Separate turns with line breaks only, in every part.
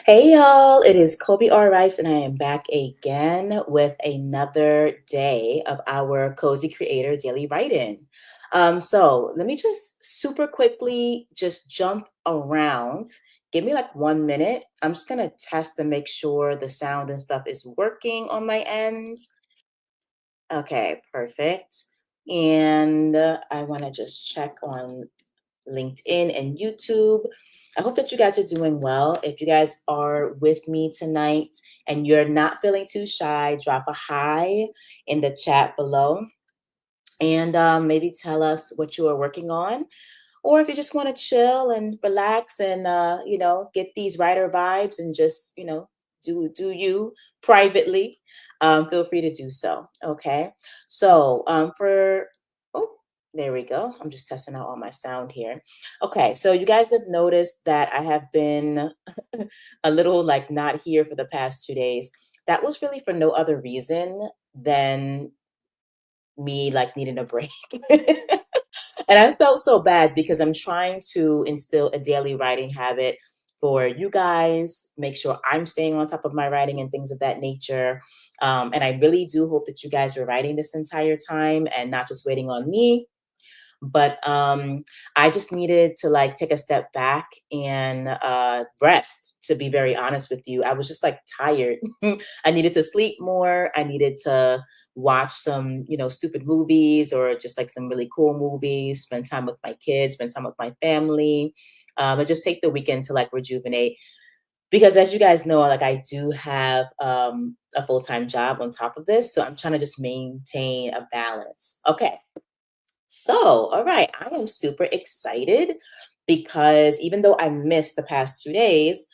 Hey y'all, it is Kobe R. Rice, and I am back again with another day of our Cozy Creator Daily Write-In. So let me just super quickly just jump around. Give me like 1 minute. I'm just gonna test and make sure the sound and stuff is working on my end. Okay, perfect. And I want to just check on LinkedIn and YouTube. I hope that you guys are doing well. If you guys are with me tonight and you're not feeling too shy, drop a hi in the chat below and maybe tell us what you are working on. Or if you just want to chill and relax and get these writer vibes and just do you privately, feel free to do so. Okay. So for oh, there we go. I'm just testing out all my sound here. Okay, so you guys have noticed that I have been a little like not here for the past 2 days. That was really for no other reason than me like needing a break. And I felt so bad because I'm trying to instill a daily writing habit for you guys, make sure I'm staying on top of my writing and things of that nature. And I really do hope that you guys were writing this entire time and not just waiting on me. But I just needed to like take a step back and rest, to be very honest with you. I was just like tired. I needed to sleep more. I needed to watch some, stupid movies or just like some really cool movies, spend time with my kids, spend time with my family, and just take the weekend to like rejuvenate. Because as you guys know, like I do have a full-time job on top of this. So I'm trying to just maintain a balance. Okay. So, all right, I am super excited because even though I missed the past 2 days,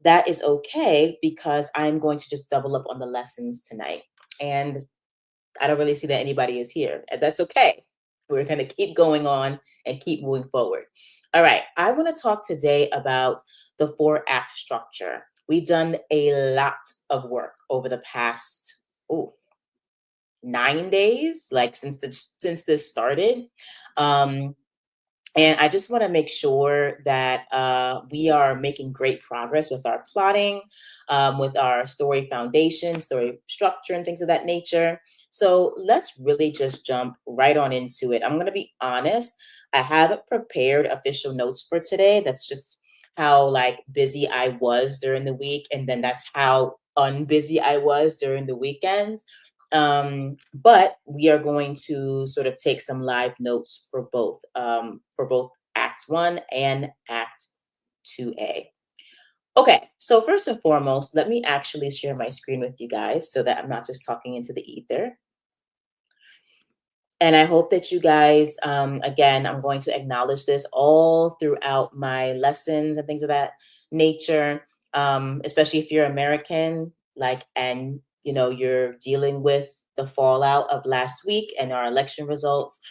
that is okay because I'm going to just double up on the lessons tonight. And I don't really see that anybody is here, and that's okay. We're going to keep going on and keep moving forward. All right, I want to talk today about the 4-act structure. We've done a lot of work over the past, 9 days, like since this started. Um, and I just want to make sure that we are making great progress with our plotting, with our story foundation, story structure, and things of that nature. So let's really just jump right on into it. I'm going to be honest, I haven't prepared official notes for today. That's just how like busy I was during the week, and then that's how unbusy I was during the weekend. But we are going to sort of take some live notes for both Act One and Act 2A. Okay, so first and foremost, let me actually share my screen with you guys so that I'm not just talking into the ether. And I hope that you guys, again, I'm going to acknowledge this all throughout my lessons and things of that nature, especially if you're American, like, and you're dealing with the fallout of last week and our election results.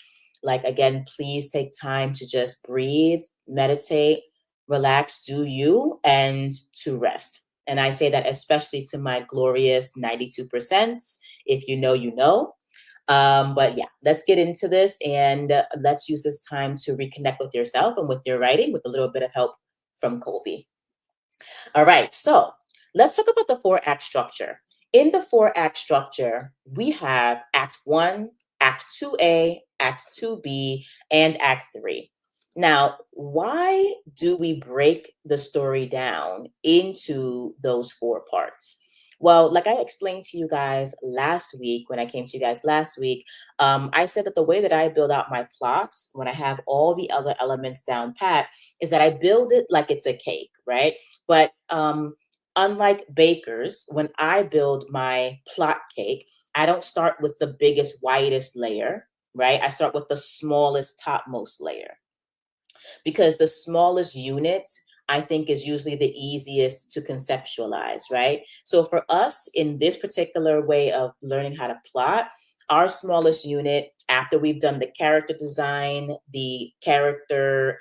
Like, again, please take time to just breathe, meditate, relax, do you, and to rest. And I say that especially to my glorious 92%. If you know, you know. But yeah, let's get into this and let's use this time to reconnect with yourself and with your writing with a little bit of help from Colby. All right, so let's talk about the 4-act structure. In the 4-act structure, we have Act 1, Act 2A, Act 2B, and Act 3. Now, why do we break the story down into those 4 parts? Well, like I explained to you guys last week, when I came to you guys last week, I said that the way that I build out my plots when I have all the other elements down pat is that I build it like it's a cake, right? But unlike bakers, when I build my plot cake, I don't start with the biggest, widest layer, right? I start with the smallest, topmost layer because the smallest unit I think is usually the easiest to conceptualize, right? So for us in this particular way of learning how to plot, our smallest unit, after we've done the character design, the character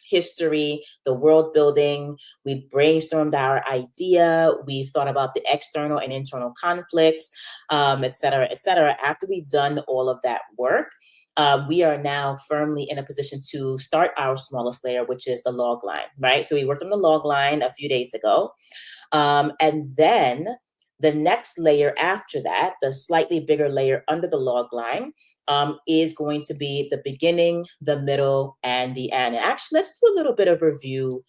history, the world building, we've brainstormed our idea, we've thought about the external and internal conflicts, et cetera, et cetera. After we've done all of that work, we are now firmly in a position to start our smallest layer, which is the log line, right? So we worked on the log line a few days ago. And then the next layer after that, the slightly bigger layer under the log line, is going to be the beginning, the middle, and the end. And actually, let's do a little bit of review,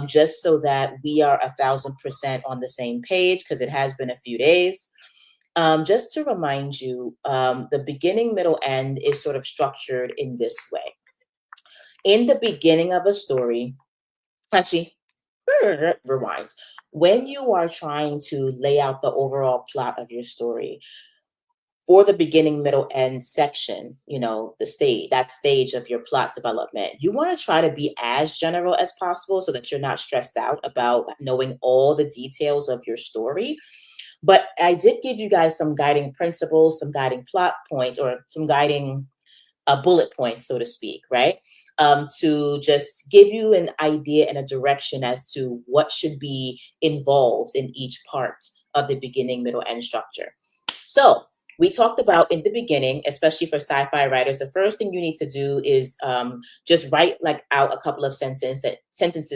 just so that we are 1,000% on the same page, because it has been a few days. Just to remind you, the beginning, middle, end is sort of structured in this way. In the beginning of a story, actually, rewind. When you are trying to lay out the overall plot of your story for the beginning, middle, end section, the stage, that stage of your plot development, you want to try to be as general as possible so that you're not stressed out about knowing all the details of your story. But I did give you guys some guiding principles, some guiding plot points, or some guiding bullet points, so to speak, right? To just give you an idea and a direction as to what should be involved in each part of the beginning, middle, end structure. So we talked about in the beginning, especially for sci-fi writers, the first thing you need to do is just write out a couple of sentences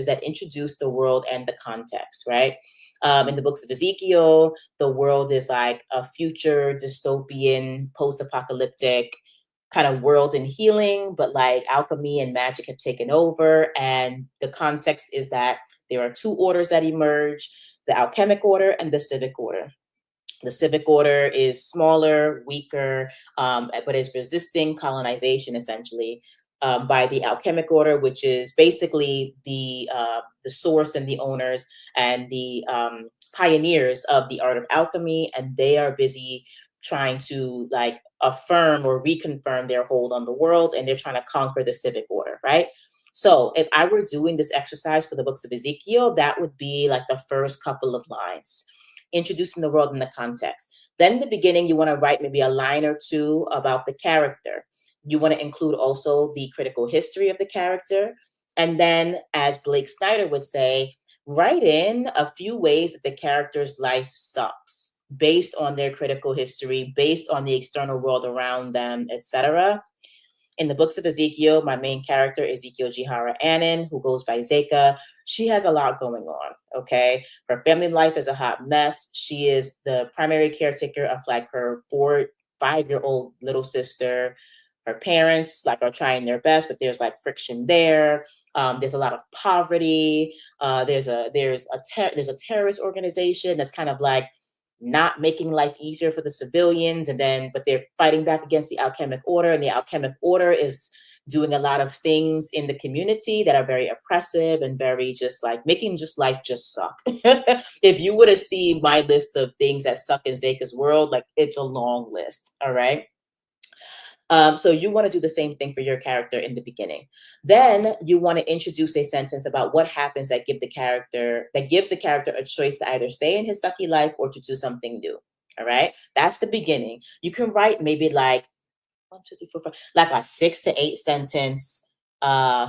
that introduce the world and the context, right? In the books of Ezekiel, the world is like a future dystopian, post-apocalyptic kind of world in healing, but like alchemy and magic have taken over. And the context is that there are two orders that emerge: the alchemic order and the civic order. The civic order is smaller, weaker, but is resisting colonization essentially, by the alchemic order, which is basically the source and the owners and the pioneers of the art of alchemy, and they are busy trying to like affirm or reconfirm their hold on the world, and they're trying to conquer the civic order, right? So if I were doing this exercise for the books of Ezekiel, that would be like the first couple of lines, introducing the world in the context. Then in the beginning, you want to write maybe a line or two about the character. You want to include also the critical history of the character. And then, as Blake Snyder would say, write in a few ways that the character's life sucks based on their critical history, based on the external world around them, etc. In the books of Ezekiel, my main character, Ezekiel Jihara Annan, who goes by Zeka, she has a lot going on, okay? Her family life is a hot mess. She is the primary caretaker of like her 5-year-old little sister. Her parents like are trying their best, but there's like friction there. There's a lot of poverty. There's a terrorist organization that's kind of like not making life easier for the civilians, but they're fighting back against the alchemic order, and the alchemic order is doing a lot of things in the community that are very oppressive and very just like making just life just suck. If you were to see my list of things that suck in Zeka's world, like it's a long list. All right. So you want to do the same thing for your character in the beginning. Then you want to introduce a sentence about what happens that gives the character a choice to either stay in his sucky life or to do something new. All right. That's the beginning. You can write maybe like 1, 2, 3, 4, 5, like a 6 to 8 sentence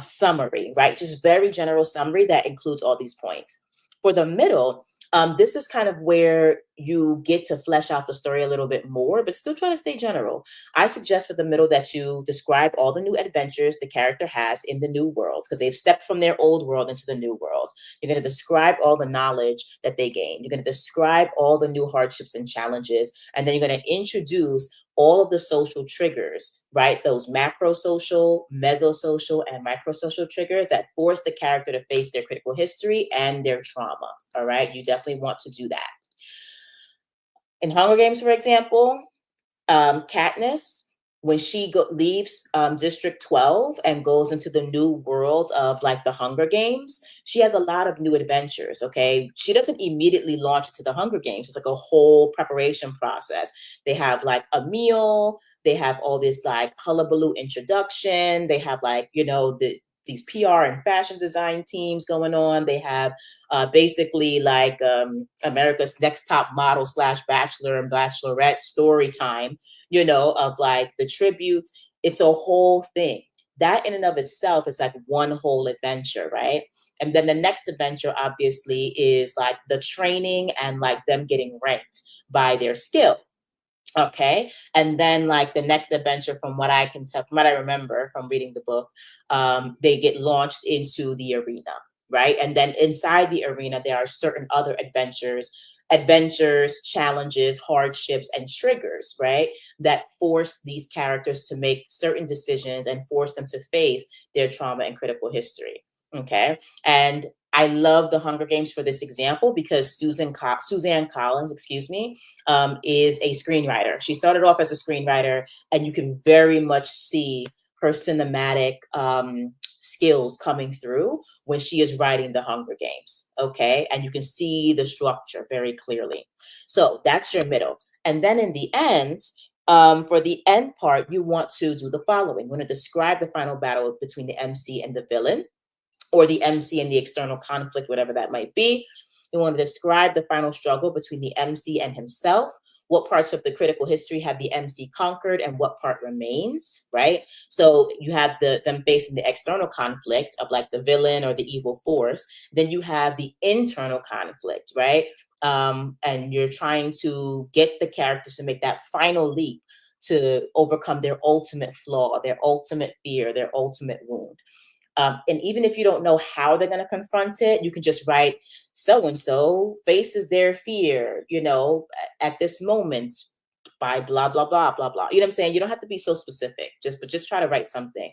summary, right? Just very general summary that includes all these points. For the middle, this is kind of where you get to flesh out the story a little bit more, but still try to stay general. I suggest for the middle that you describe all the new adventures the character has in the new world, because they've stepped from their old world into the new world. You're going to describe all the knowledge that they gained. You're going to describe all the new hardships and challenges, and then you're going to introduce all of the social triggers, right? Those macro social, meso social, and micro social triggers that force the character to face their critical history and their trauma. All right. You definitely want to do that. In Hunger Games, for example, Katniss, when she leaves District 12 and goes into the new world of like the Hunger Games, she has a lot of new adventures, okay? She doesn't immediately launch into the Hunger Games. It's like a whole preparation process. They have like a meal. They have all this like hullabaloo introduction. They have like, these PR and fashion design teams going on. They have basically like America's Next Top Model / Bachelor and Bachelorette story time, of like the tributes. It's a whole thing. That in and of itself is like one whole adventure, right? And then the next adventure, obviously, is like the training and like them getting ranked by their skill. Okay. And then like the next adventure, from what I can tell, from what I remember from reading the book, they get launched into the arena, right? And then inside the arena, there are certain other adventures, challenges, hardships, and triggers, right? That force these characters to make certain decisions and force them to face their trauma and critical history. Okay. And I love the Hunger Games for this example because Suzanne Collins, excuse me, is a screenwriter. She started off as a screenwriter, and you can very much see her cinematic skills coming through when she is writing the Hunger Games. Okay. And you can see the structure very clearly. So that's your middle. And then in the end, for the end part, you want to do the following. You want to describe the final battle between the MC and the villain, or the MC and the external conflict, whatever that might be. You want to describe the final struggle between the MC and himself. What parts of the critical history have the MC conquered and what part remains, right? So you have them facing the external conflict of like the villain or the evil force. Then you have the internal conflict, right? And you're trying to get the characters to make that final leap to overcome their ultimate flaw, their ultimate fear, their ultimate wound. And even if you don't know how they're going to confront it, you can just write so and so faces their fear, at this moment by blah, blah, blah, blah, blah. You know what I'm saying? You don't have to be so specific, but just try to write something.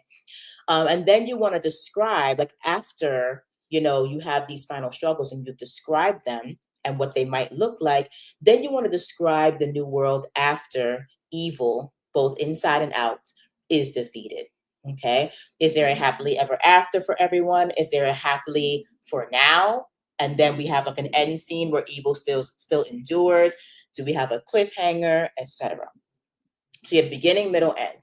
And then you want to describe, like after, you have these final struggles and you've described them and what they might look like, then you want to describe the new world after evil, both inside and out, is defeated. Okay. Is there a happily ever after for everyone? Is there a happily for now? And then we have like an end scene where evil still endures. Do we have a cliffhanger, etc.? So you have beginning, middle, end.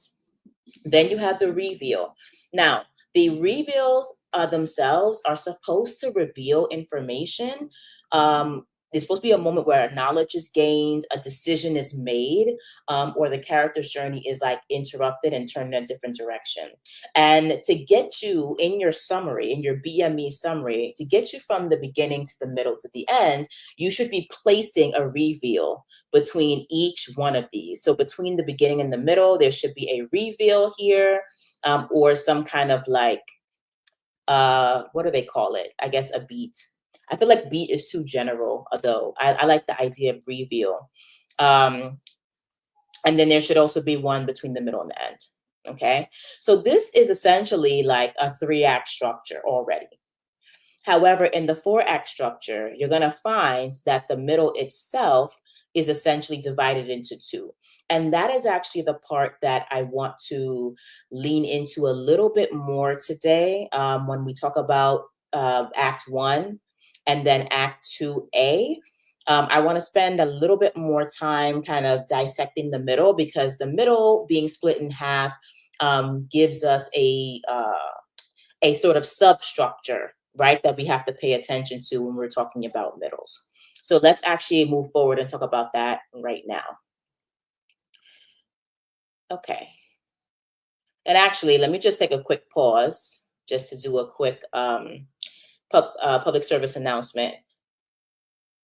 Then you have the reveal. Now, the reveals themselves are supposed to reveal information. There's supposed to be a moment where knowledge is gained, a decision is made, or the character's journey is like interrupted and turned in a different direction. And to get you in your summary, in your BME summary, to get you from the beginning to the middle to the end, you should be placing a reveal between each one of these. So between the beginning and the middle, there should be a reveal here, or some kind of like, what do they call it? I guess a beat. I feel like beat is too general, though. I like the idea of reveal. And then there should also be one between the middle and the end. Okay. So this is essentially like a 3-act structure already. However, in the 4-act structure, you're going to find that the middle itself is essentially divided into 2. And that is actually the part that I want to lean into a little bit more today, when we talk about Act 1 and then Act 2A. I want to spend a little bit more time kind of dissecting the middle, because the middle being split in half gives us a sort of substructure, right, that we have to pay attention to when we're talking about middles. So let's actually move forward and talk about that right now. Okay. And actually, let me just take a quick pause just to do a quick public service announcement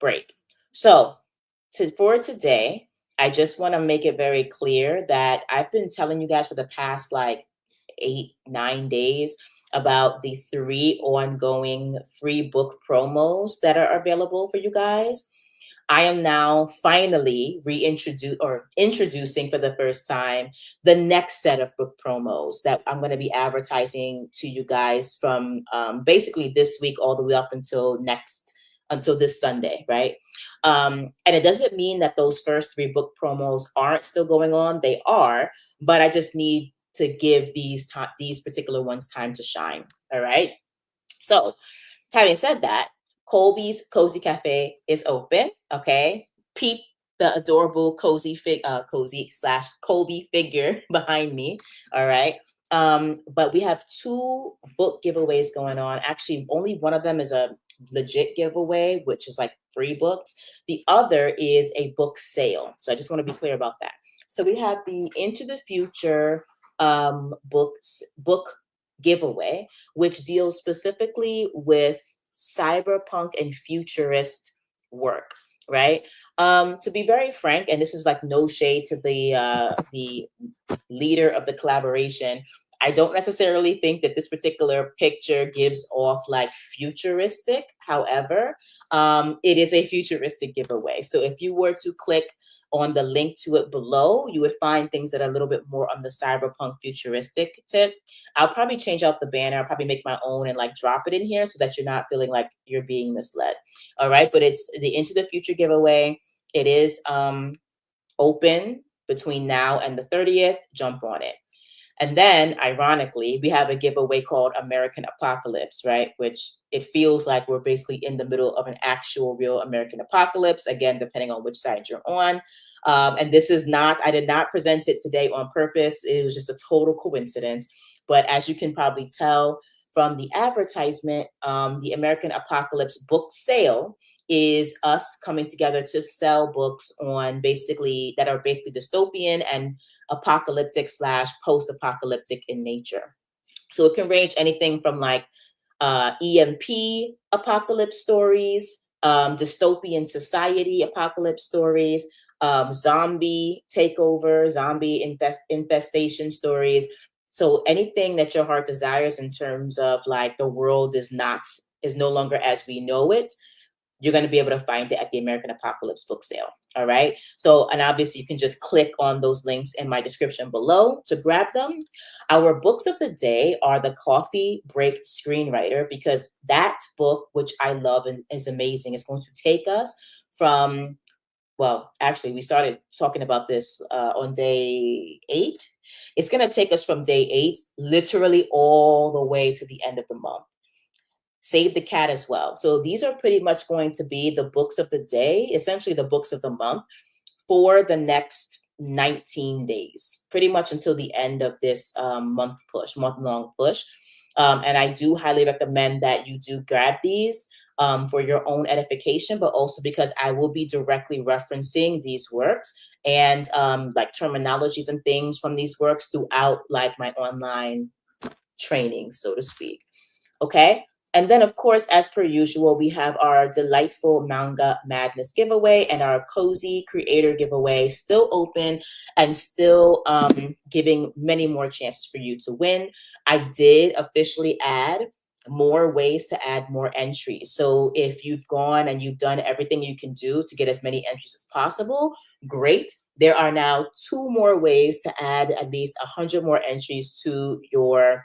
break. So for today, I just want to make it very clear that I've been telling you guys for the past like 8-9 days about the 3 ongoing free book promos that are available for you guys. I am now finally introducing for the first time the next set of book promos that I'm going to be advertising to you guys from basically this week all the way up until this Sunday, right? And it doesn't mean that those first 3 book promos aren't still going on. They are, but I just need to give these particular ones time to shine. All right. So having said that, Colby's Cozy Cafe is open. Okay. Peep the adorable cozy slash Colby figure behind me. All right. But we have 2 book giveaways going on. Actually, only one of them is a legit giveaway, which is like 3 books. The other is a book sale. So I just want to be clear about that. So we have the Into the Future book giveaway, which deals specifically with cyberpunk and futurist work. right? To be very frank, and this is like no shade to the leader of the collaboration, I don't necessarily think that this particular picture gives off like futuristic. However, it is a futuristic giveaway. So if you were to click on the link to it below, you would find things that are a little bit more on the cyberpunk futuristic tip. I'll probably change out the banner. I'll probably make my own and like drop it in here so that you're not feeling like you're being misled. All right. But it's the Into the Future giveaway. It is open between now and the 30th. Jump on it. And then, ironically, we have a giveaway called American Apocalypse, right? Which it feels like we're basically in the middle of an actual real American apocalypse, again, depending on which side you're on. And this is not, I did not present it today on purpose. It was just a total coincidence. But as you can probably tell from the advertisement, the American Apocalypse book sale is us coming together to sell books on basically that are basically dystopian and apocalyptic / post-apocalyptic in nature. So it can range anything from like EMP apocalypse stories, dystopian society apocalypse stories, zombie takeover, infestation stories. So anything that your heart desires in terms of like the world is no longer as we know it, you're going to be able to find it at the American Apocalypse book sale. All right. So, and obviously you can just click on those links in my description below to grab them. Our books of the day are the Coffee Break Screenwriter, because that book, which I love and is amazing, is going to take us from, well, actually, we started talking about this on day 8. It's going to take us from day 8, literally all the way to the end of the month. Save the Cat as well. So these are pretty much going to be the books of the day, essentially the books of the month for the next 19 days, pretty much until the end of this month-long push. And I do highly recommend that you do grab these for your own edification, but also because I will be directly referencing these works and like terminologies and things from these works throughout like my online training, so to speak. Okay. And then, of course, as per usual, we have our delightful Manga Madness giveaway and our cozy creator giveaway still open and still giving many more chances for you to win. I did officially add more ways to add more entries. So if you've gone and you've done everything you can do to get as many entries as possible, great. There are now 2 more ways to add at least 100 more entries to your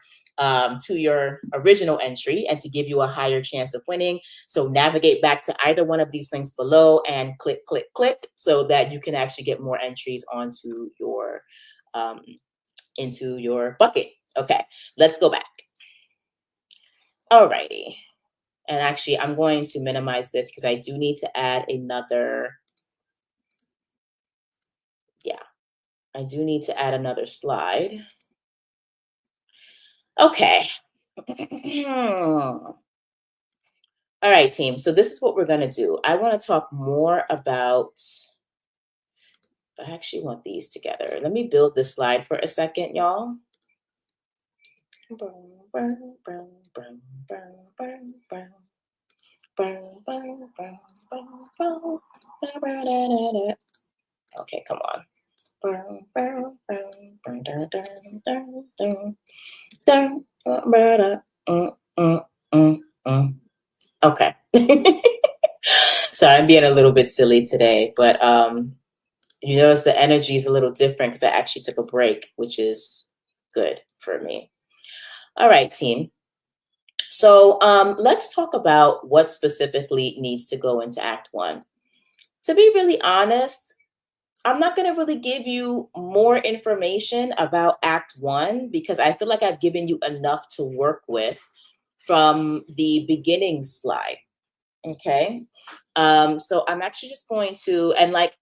original entry and to give you a higher chance of winning. So navigate back to either one of these links below and click, click, click so that you can actually get more entries onto your into your bucket. Okay, let's go back. Alrighty. And actually, I'm going to minimize this because I do need to add another. Yeah, I do need to add another slide. Okay. All right, team. So this is what we're going to do. I want to talk more about, I actually want these together. Let me build this slide for a second, y'all. Okay, come on. Okay. Sorry, I'm being a little bit silly today, but you notice the energy is a little different because I actually took a break, which is good for me. All right, team. So let's talk about what specifically needs to go into Act 1. To be really honest, I'm not going to really give you more information about Act 1 because I feel like I've given you enough to work with from the beginning slide. Okay. So I'm actually just going to, and like,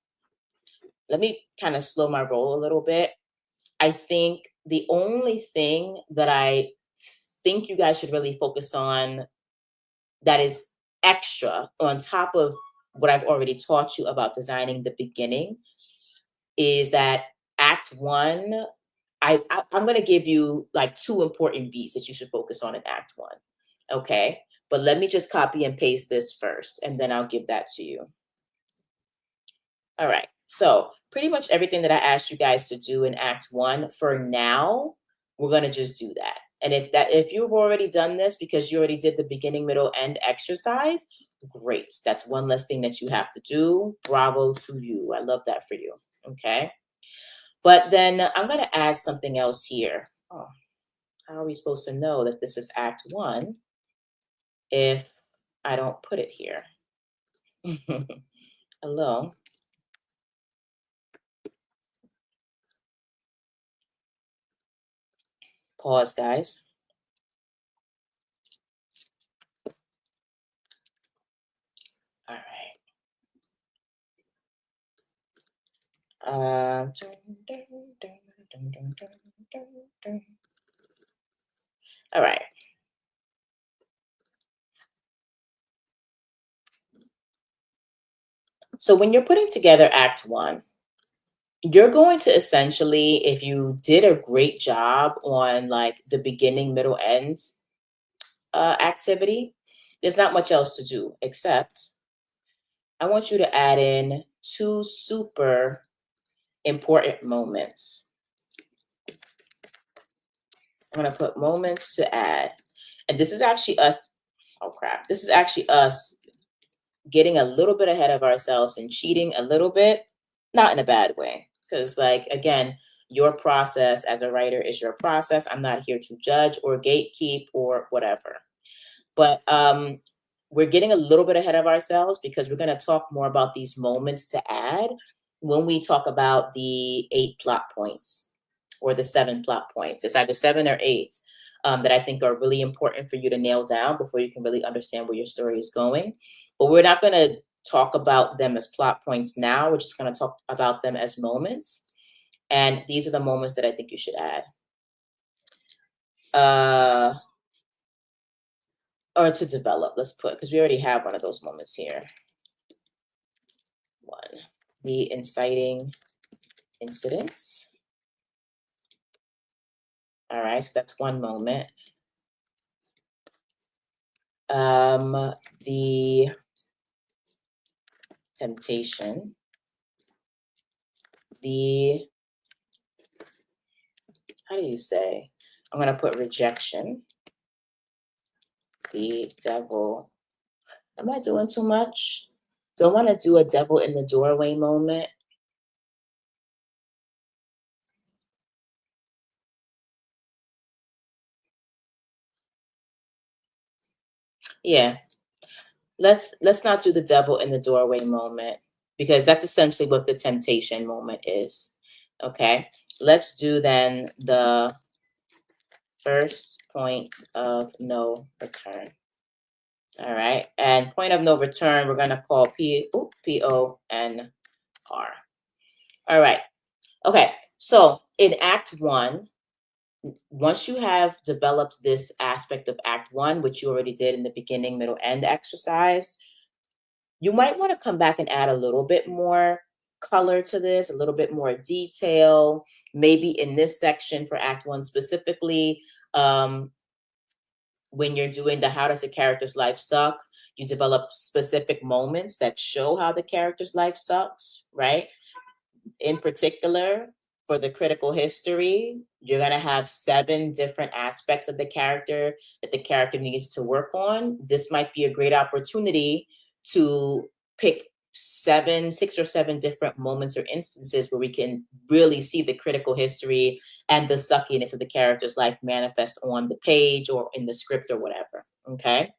let me kind of slow my roll a little bit. I think the only thing that I think you guys should really focus on that is extra on top of what I've already taught you about designing the beginning is that Act 1, I'm going to give you like 2 important beats that you should focus on in Act 1. Okay. But let me just copy and paste this first, and then I'll give that to you. All right. So pretty much everything that I asked you guys to do in Act One for now, we're gonna just do that. And if you've already done this because you already did the beginning, middle, end exercise, great. That's one less thing that you have to do. Bravo to you. I love that for you. Okay. But then I'm gonna add something else here. Oh, how are we supposed to know that this is Act One if I don't put it here? Hello. Pause, guys. All right. Dun, dun, dun, dun, dun, dun, dun, dun. All right. So when you're putting together Act One, you're going to essentially, if you did a great job on like the beginning, middle, end activity, there's not much else to do except I want you to add in two super important moments. I'm going to put moments to add. And this is actually us. Oh, crap. This is actually us getting a little bit ahead of ourselves and cheating a little bit, not in a bad way. Because, like, again, your process as a writer is your process. I'm not here to judge or gatekeep or whatever. But we're getting a little bit ahead of ourselves because we're going to talk more about these moments to add when we talk about the 8 plot points or the 7 plot points. It's either 7 or 8 that I think are really important for you to nail down before you can really understand where your story is going. But we're not going to talk about them as plot points now. We're just going to talk about them as moments. And these are the moments that I think you should add. Or to develop, let's put, because we already have one of those moments here. One, the inciting incidents. All right, so that's one moment. The temptation, the, how do you say? I'm going to put rejection, the devil. Am I doing too much? Do I want to do a devil in the doorway moment? Yeah, let's not do the devil in the doorway moment because that's essentially what the temptation moment is. Okay, let's do then the first point of no return. All right, and point of no return we're going to call PONR. All right. Okay, so in Act One, once you have developed this aspect of Act One, which you already did in the beginning, middle, end exercise, you might want to come back and add a little bit more color to this, a little bit more detail. Maybe in this section for Act One specifically, when you're doing the how does the character's life suck, you develop specific moments that show how the character's life sucks, right? In particular, for the critical history, you're going to have 7 different aspects of the character that the character needs to work on. This might be a great opportunity to pick 6 or 7 different moments or instances where we can really see the critical history and the suckiness of the character's life manifest on the page or in the script or whatever. Okay.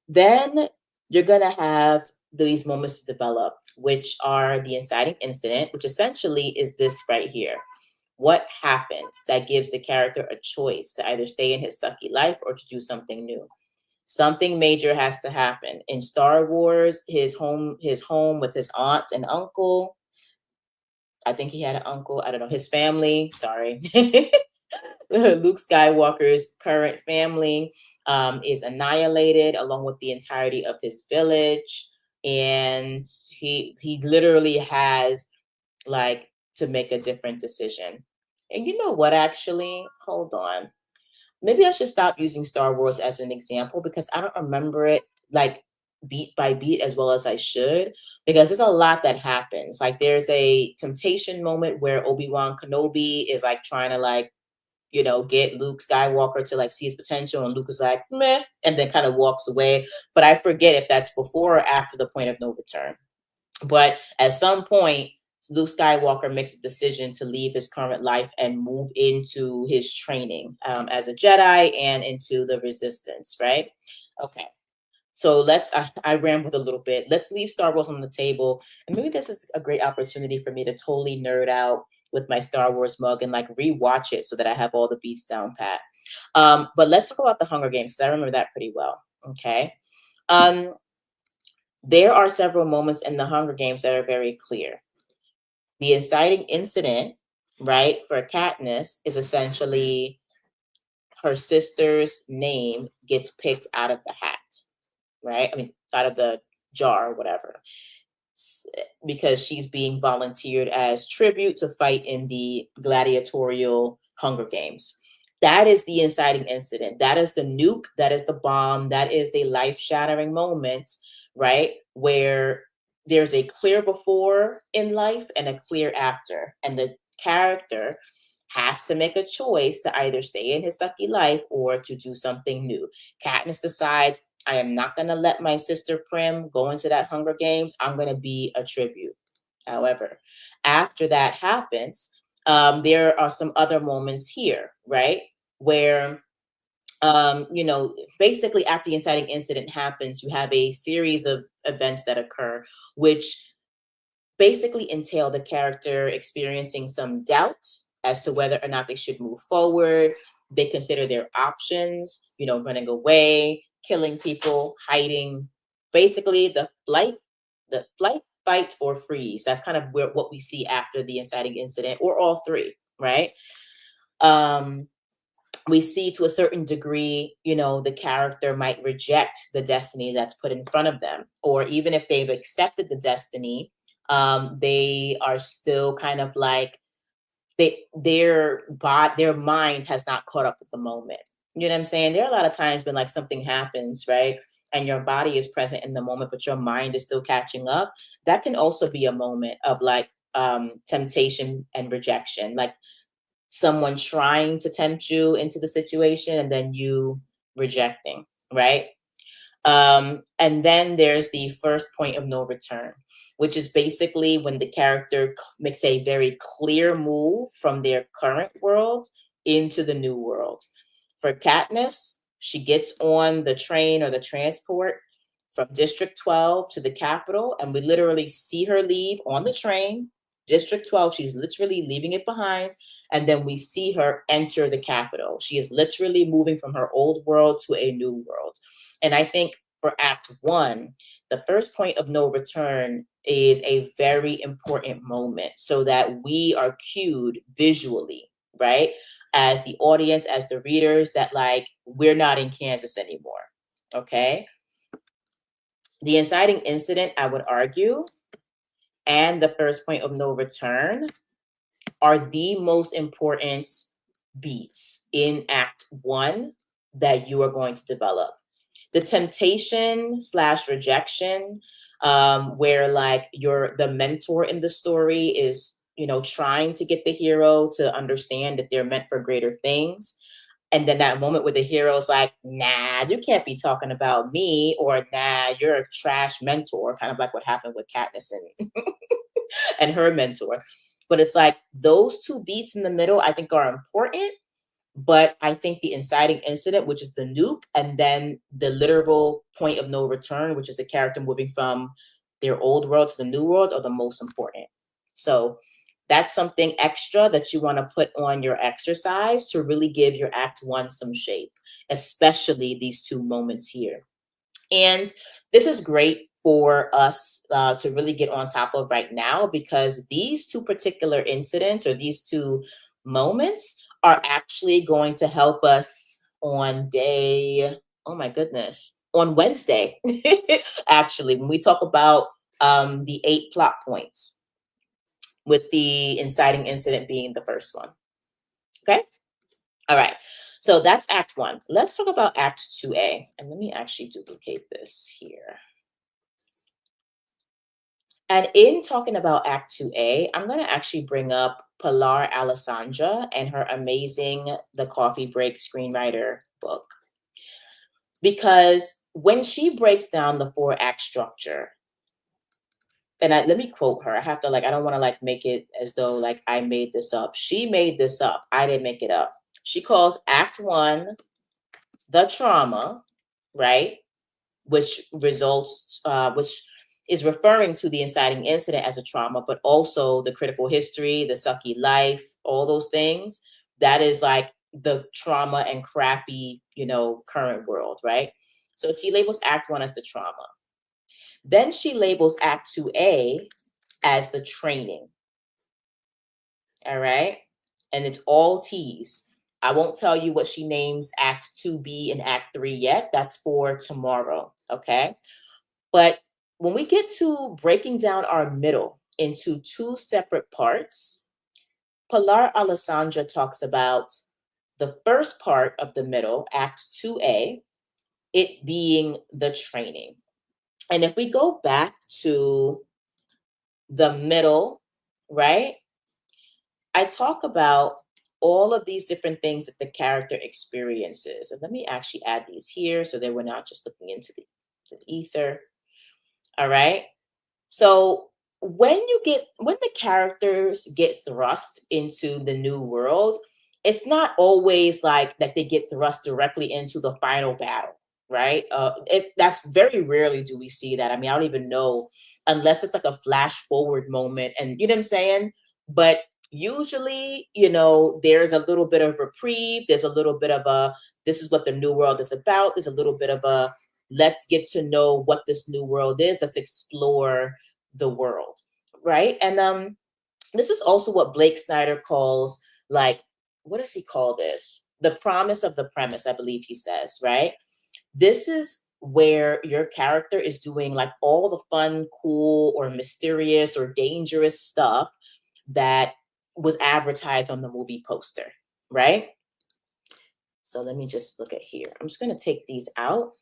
Then you're going to have these moments to develop, which are the inciting incident, which essentially is this right here. What happens that gives the character a choice to either stay in his sucky life or to do something new? Something major has to happen. In Star Wars, his home with his aunt and uncle. I think he had an uncle. I don't know. His family. Sorry. Luke Skywalker's current family is annihilated along with the entirety of his village. And he literally has like to make a different decision. And you know what, actually, hold on. Maybe I should stop using Star Wars as an example because I don't remember it like beat by beat as well as I should, because there's a lot that happens. Like there's a temptation moment where Obi-Wan Kenobi is like trying to like, get Luke Skywalker to like see his potential, and Luke is like, meh, and then kind of walks away. But I forget if that's before or after the point of no return. But at some point, Luke Skywalker makes a decision to leave his current life and move into his training as a Jedi and into the Resistance, right? Okay. So I rambled a little bit. Let's leave Star Wars on the table. And maybe this is a great opportunity for me to totally nerd out with my Star Wars mug and like rewatch it so that I have all the beats down pat. But let's talk about the Hunger Games, because I remember that pretty well. Okay. Um, there are several moments in the Hunger Games that are very clear. The inciting incident, right, for Katniss is essentially her sister's name gets picked out of the hat, right? I mean, out of the jar or whatever, because she's being volunteered as tribute to fight in the gladiatorial Hunger Games. That is the inciting incident. That is the nuke. That is the bomb. That is the life shattering moment, right? Where there's a clear before in life and a clear after. And the character has to make a choice to either stay in his sucky life or to do something new. Katniss decides, I am not going to let my sister Prim go into that Hunger Games. I'm going to be a tribute. However, after that happens, there are some other moments here, right? Where, basically after the inciting incident happens, you have a series of events that occur, which basically entail the character experiencing some doubt as to whether or not they should move forward. They consider their options, running away, killing people, hiding. Basically, the flight, fight, or freeze. That's kind of what we see after the inciting incident, or all three, right? Um, we see to a certain degree, the character might reject the destiny that's put in front of them, or even if they've accepted the destiny, they are still kind of like their mind has not caught up with the moment. You know what I'm saying? There are a lot of times when like something happens, right? And your body is present in the moment, but your mind is still catching up. That can also be a moment of like temptation and rejection. Like someone trying to tempt you into the situation and then you rejecting, right? And then there's the first point of no return, which is basically when the character makes a very clear move from their current world into the new world. For Katniss, she gets on the train or the transport from District 12 to the Capitol, and we literally see her leave on the train. District 12, she's literally leaving it behind, and then we see her enter the Capitol. She is literally moving from her old world to a new world. And I think for Act One, the first point of no return is a very important moment so that we are cued visually, right? As the audience, as the readers, that like we're not in Kansas anymore. Okay. The inciting incident, I would argue, and the first point of no return are the most important beats in Act One that you are going to develop. The temptation / rejection, where like the mentor in the story is, trying to get the hero to understand that they're meant for greater things. And then that moment where the hero's like, nah, you can't be talking about me, or nah, you're a trash mentor, kind of like what happened with Katniss and her mentor. But it's like those two beats in the middle, I think, are important. But I think the inciting incident, which is the nuke, and then the literal point of no return, which is the character moving from their old world to the new world, are the most important. So that's something extra that you want to put on your exercise to really give your Act One some shape, especially these two moments here. And this is great for us to really get on top of right now, because these two particular incidents or these two moments are actually going to help us oh my goodness, on Wednesday, actually, when we talk about the 8 plot points, with the inciting incident being the first one. Okay. All right. So that's Act One. Let's talk about Act 2A. And let me actually duplicate this here. And in talking about Act 2A, I'm going to actually bring up Pilar Alessandra and her amazing The Coffee Break screenwriter book. Because when she breaks down the four act structure, and let me quote her. I have to I don't want to make it as though I made this up. She made this up. I didn't make it up. She calls Act 1 the trauma, right? Which is referring to the inciting incident as a trauma, but also the critical history, the sucky life, all those things. That is like the trauma and crappy, current world, right? So she labels Act 1 as the trauma. Then she labels Act 2A as the training. All right. And it's all T's. I won't tell you what she names Act 2B and Act 3 yet. That's for tomorrow. Okay. But when we get to breaking down our middle into two separate parts, Pilar Alessandra talks about the first part of the middle, Act 2A, it being the training. And if we go back to the middle, right, I talk about all of these different things that the character experiences. And let me actually add these here so that we're not just looking into the ether. All right. So when the characters get thrust into the new world, it's not always like that they get thrust directly into the final battle, right? That's very rarely do we see that. I mean, I don't even know unless it's like a flash forward moment, and you know what I'm saying. But usually, there's a little bit of reprieve. There's a little bit of a this is what the new world is about. There's a little bit of a let's get to know what this new world is. Let's explore the world, right? And this is also what Blake Snyder calls what does he call this? The promise of the premise, I believe he says, right? This is where your character is doing like all the fun, cool, or mysterious or dangerous stuff that was advertised on the movie poster, right? So let me just look at here. I'm just going to take these out.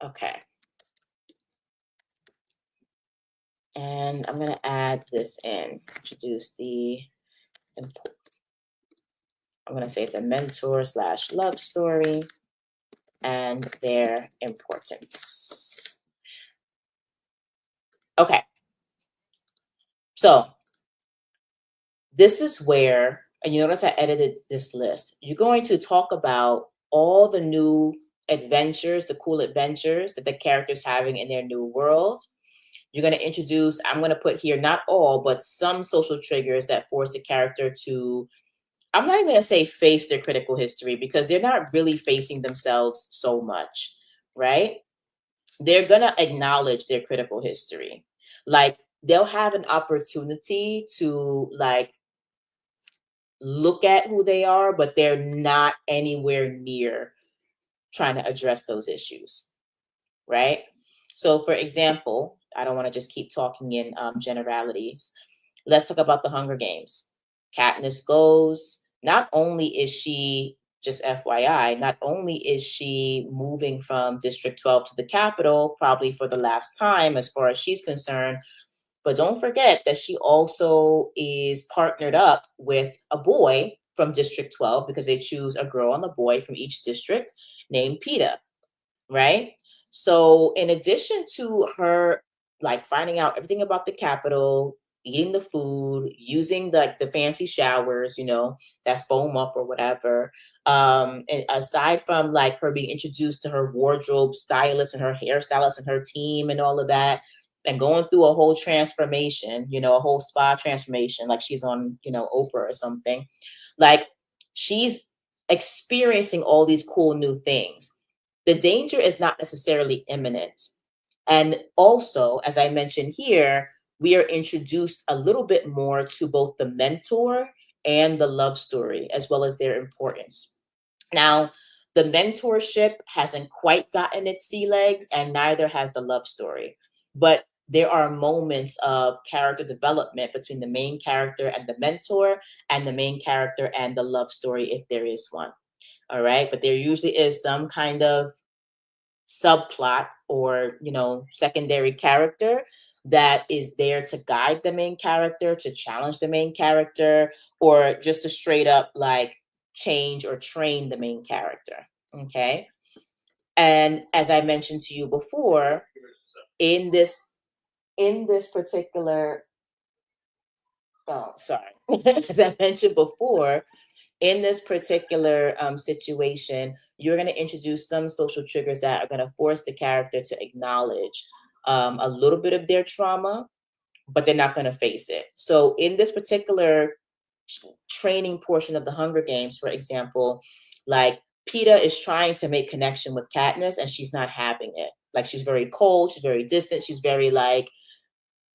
Okay. And I'm going to add this in, introduce I'm going to say the mentor/love story and their importance. Okay. So this is where, and you notice I edited this list. You're going to talk about all the new adventures, the cool adventures that the characters having in their new world. You're going to introduce, I'm going to put here, not all, but some social triggers that force the character to, I'm not even going to say face their critical history because they're not really facing themselves so much, right? They're going to acknowledge their critical history. Like they'll have an opportunity to look at who they are, but they're not anywhere near trying to address those issues, right? So, for example, I don't want to just keep talking in generalities. Let's talk about the Hunger Games. Katniss goes. Not only is she, just FYI, not only is she moving from District 12 to the capital, probably for the last time as far as she's concerned, but don't forget that she also is partnered up with a boy from District 12 because they choose a girl and a boy from each district named Peta, right? So in addition to her finding out everything about the capital, eating the food, using the fancy showers, that foam up or whatever, and aside from her being introduced to her wardrobe stylist and her hairstylist and her team and all of that, and going through a whole transformation, a whole spa transformation, like she's on, Oprah or something, like she's experiencing all these cool new things. The danger is not necessarily imminent. And also, as I mentioned here, we are introduced a little bit more to both the mentor and the love story, as well as their importance. Now, the mentorship hasn't quite gotten its sea legs, and neither has the love story. But there are moments of character development between the main character and the mentor, and the main character and the love story, if there is one. All right. But there usually is some kind of subplot or, secondary character that is there to guide the main character, to challenge the main character, or just to straight up like change or train the main character. Okay. And as I mentioned to you before, in this particular, oh, sorry, as I mentioned before, in this particular situation, you're going to introduce some social triggers that are going to force the character to acknowledge a little bit of their trauma, but they're not going to face it. So, in this particular training portion of the Hunger Games, for example, like PETA is trying to make connection with Katniss and she's not having it. Like she's very cold, she's very distant, she's very like,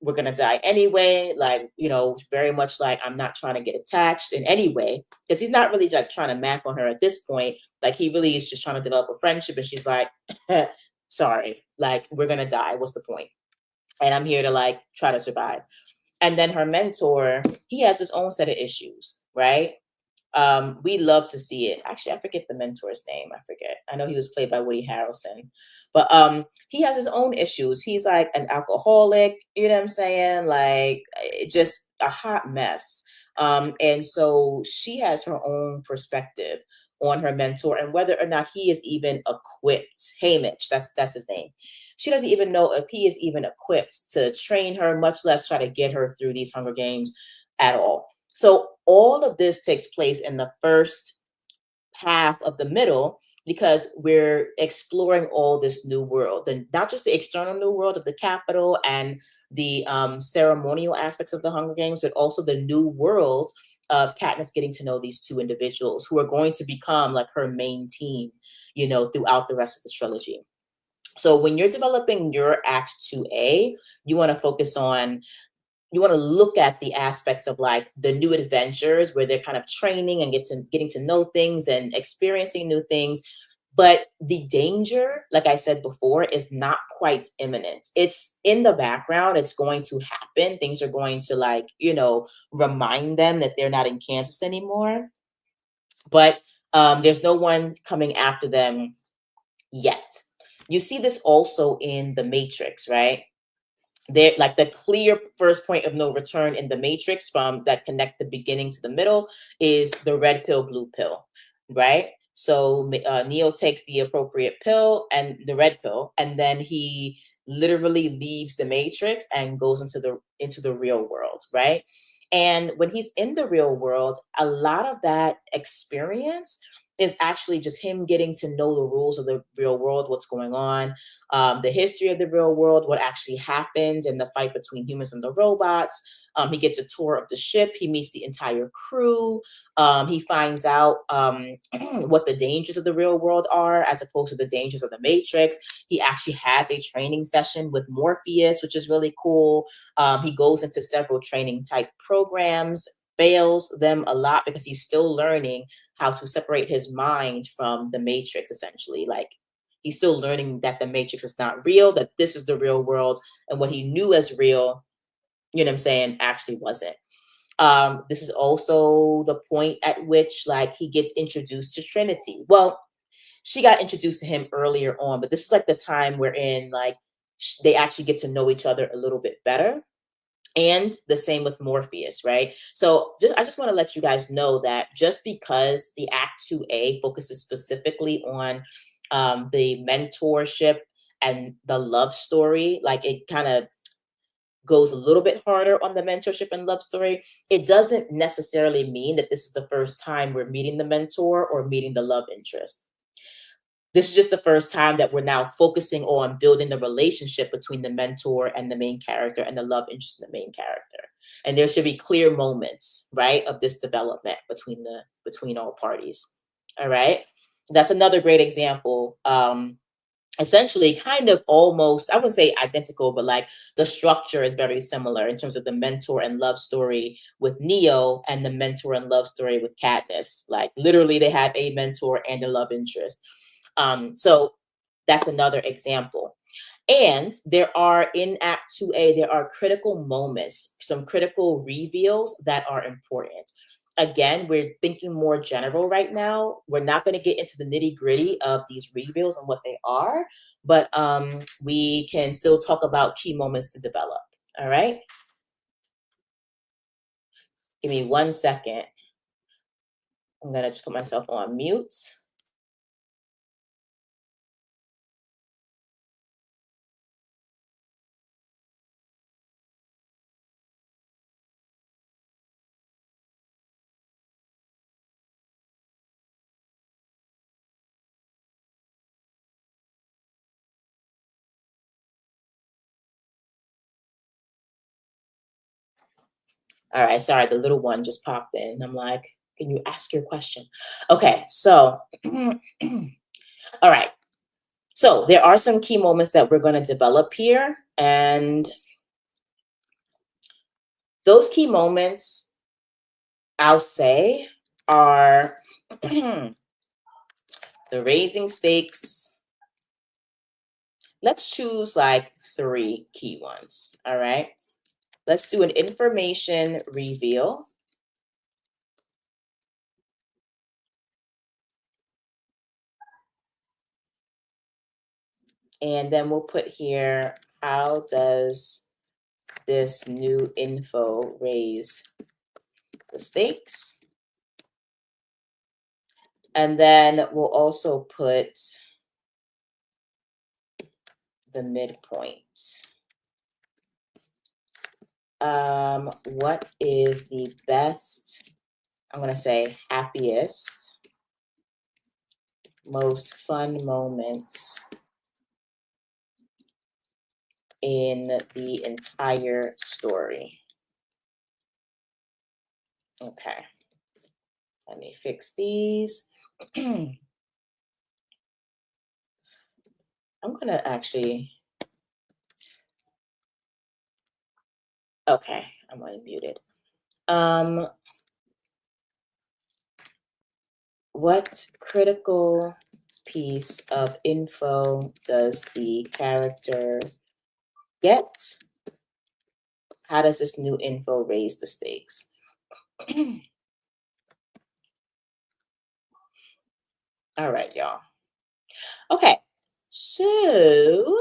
we're gonna die anyway. Like, very much like I'm not trying to get attached in any way. Because he's not really like trying to mac on her at this point. Like he really is just trying to develop a friendship. And she's like, sorry, like we're gonna die. What's the point? And I'm here to like try to survive. And then her mentor, he has his own set of issues, right? We love to see it. Actually, I forget the mentor's name. I forget. I know he was played by Woody Harrelson, but he has his own issues. He's like an alcoholic. You know what I'm saying? Like just a hot mess. And so she has her own perspective on her mentor and whether or not he is even equipped. Haymitch, that's his name. She doesn't even know if he is even equipped to train her, much less try to get her through these Hunger Games at all. So all of this takes place in the first half of the middle because we're exploring all this new world, and not just the external new world of the Capitol and the ceremonial aspects of the Hunger Games, but also the new world of Katniss getting to know these two individuals who are going to become like her main team, throughout the rest of the trilogy. So when you're developing your Act 2A, you want to focus on you want to look at the aspects of like the new adventures where they're kind of training and getting to know things and experiencing new things. But the danger, like I said before, is not quite imminent. It's in the background. It's going to happen. Things are going to like, remind them that they're not in Kansas anymore. But there's no one coming after them yet. You see this also in the Matrix, right? They're like the clear first point of no return in the Matrix from that connect the beginning to the middle is the red pill, blue pill, right? So Neo takes the appropriate pill and the red pill, and then he literally leaves the Matrix and goes into the real world, right? And when he's in the real world, a lot of that experience is actually just him getting to know the rules of the real world, what's going on, the history of the real world, what actually happened in the fight between humans and the robots. He gets a tour of the ship. He meets the entire crew. He finds out what the dangers of the real world are as opposed to the dangers of the Matrix. He actually has a training session with Morpheus, which is really cool. He goes into several training type programs, fails them a lot because he's still learning how to separate his mind from the Matrix, essentially. Like he's still learning that the Matrix is not real, that this is the real world, and what he knew as real, actually wasn't. This is also the point at which like he gets introduced to Trinity. Well, she got introduced to him earlier on, but this is like the time wherein like they actually get to know each other a little bit better. And the same with Morpheus, right? So I just want to let you guys know that just because the Act 2A focuses specifically on the mentorship and the love story, like it kind of goes a little bit harder on the mentorship and love story, it doesn't necessarily mean that this is the first time we're meeting the mentor or meeting the love interest. This is just the first time that we're now focusing on building the relationship between the mentor and the main character and the love interest in the main character. And there should be clear moments, right, of this development between all parties. All right. That's another great example. Essentially kind of almost, I wouldn't say identical, but like the structure is very similar in terms of the mentor and love story with Neo and the mentor and love story with Katniss. Like literally they have a mentor and a love interest. So that's another example. And there are in Act 2A, there are critical moments, some critical reveals that are important. again, we're thinking more general right now. We're not going to get into the nitty gritty of these reveals and what they are, but we can still talk about key moments to develop. All right. Give me 1 second. I'm going to put myself on mute. All right. Sorry, the little one just popped in. I'm like, can you ask your question? Okay. So, all right. So there are some key moments that we're going to develop here. And those key moments, I'll say, are the raising stakes. Let's choose like 3 key ones. All right. Let's do an information reveal. And then we'll put here, how does this new info raise the stakes? And then we'll also put the midpoint. What is the best, I'm going to say happiest, most fun moments in the entire story? Okay. Let me fix these. I'm going to actually, okay, I'm unmuted. What critical piece of info does the character get? How does this new info raise the stakes? All right, y'all. Okay, so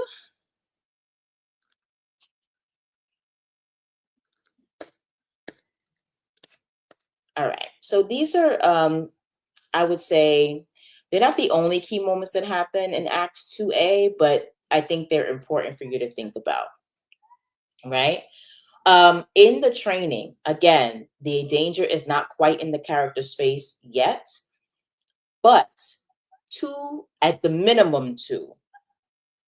all right. So these are, I would say, they're not the only key moments that happen in Act 2A, but I think they're important for you to think about, right? In the training, again, the danger is not quite in the character space yet, but at the minimum, 2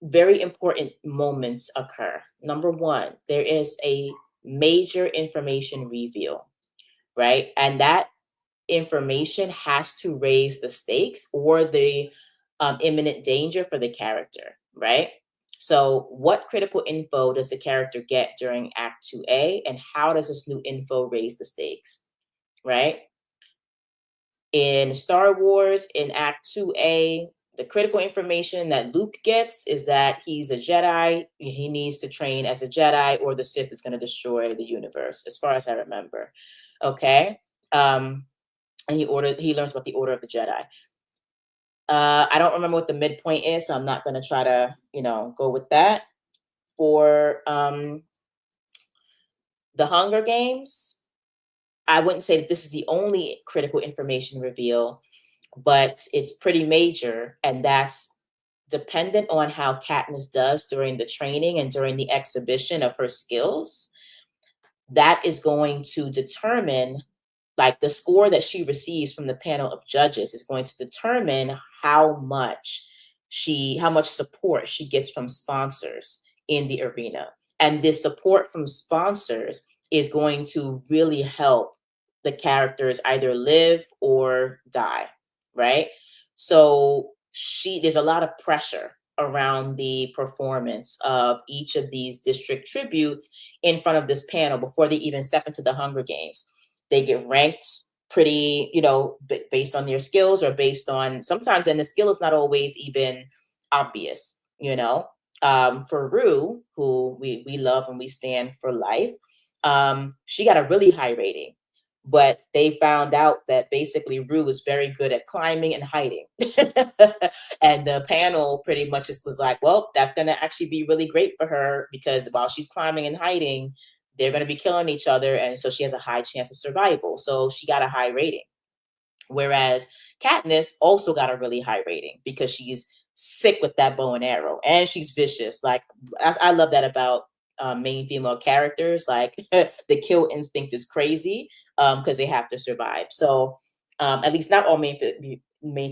very important moments occur. Number 1, there is a major information reveal, right? And that information has to raise the stakes or the imminent danger for the character, right? So, what critical info does the character get during Act 2A, and how does this new info raise the stakes, right? In Star Wars, in Act 2A, the critical information that Luke gets is that he's a Jedi. He needs to train as a Jedi, or the Sith is going to destroy the universe, as far as I remember. Okay. And he learns about the Order of the Jedi. I don't remember what the midpoint is, so I'm not going to try to, go with that. For the Hunger Games, I wouldn't say that this is the only critical information reveal, but it's pretty major, and that's dependent on how Katniss does during the training and during the exhibition of her skills. That is going to determine, like, the score that she receives from the panel of judges is going to determine how much support she gets from sponsors in the arena. And this support from sponsors is going to really help the characters either live or die, right? So there's a lot of pressure around the performance of each of these district tributes in front of this panel before they even step into the Hunger Games. They get ranked pretty, based on their skills, or based on, sometimes, and the skill is not always even obvious, for Rue, who we love and we stand for life, she got a really high rating, but they found out that basically Rue was very good at climbing and hiding. And the panel pretty much just was like, well, that's going to actually be really great for her, because while she's climbing and hiding, they're going to be killing each other. And so she has a high chance of survival. So she got a high rating. Whereas Katniss also got a really high rating because she's sick with that bow and arrow, and she's vicious. Like, I love that about main female characters. Like the kill instinct is crazy because they have to survive. So at least not all main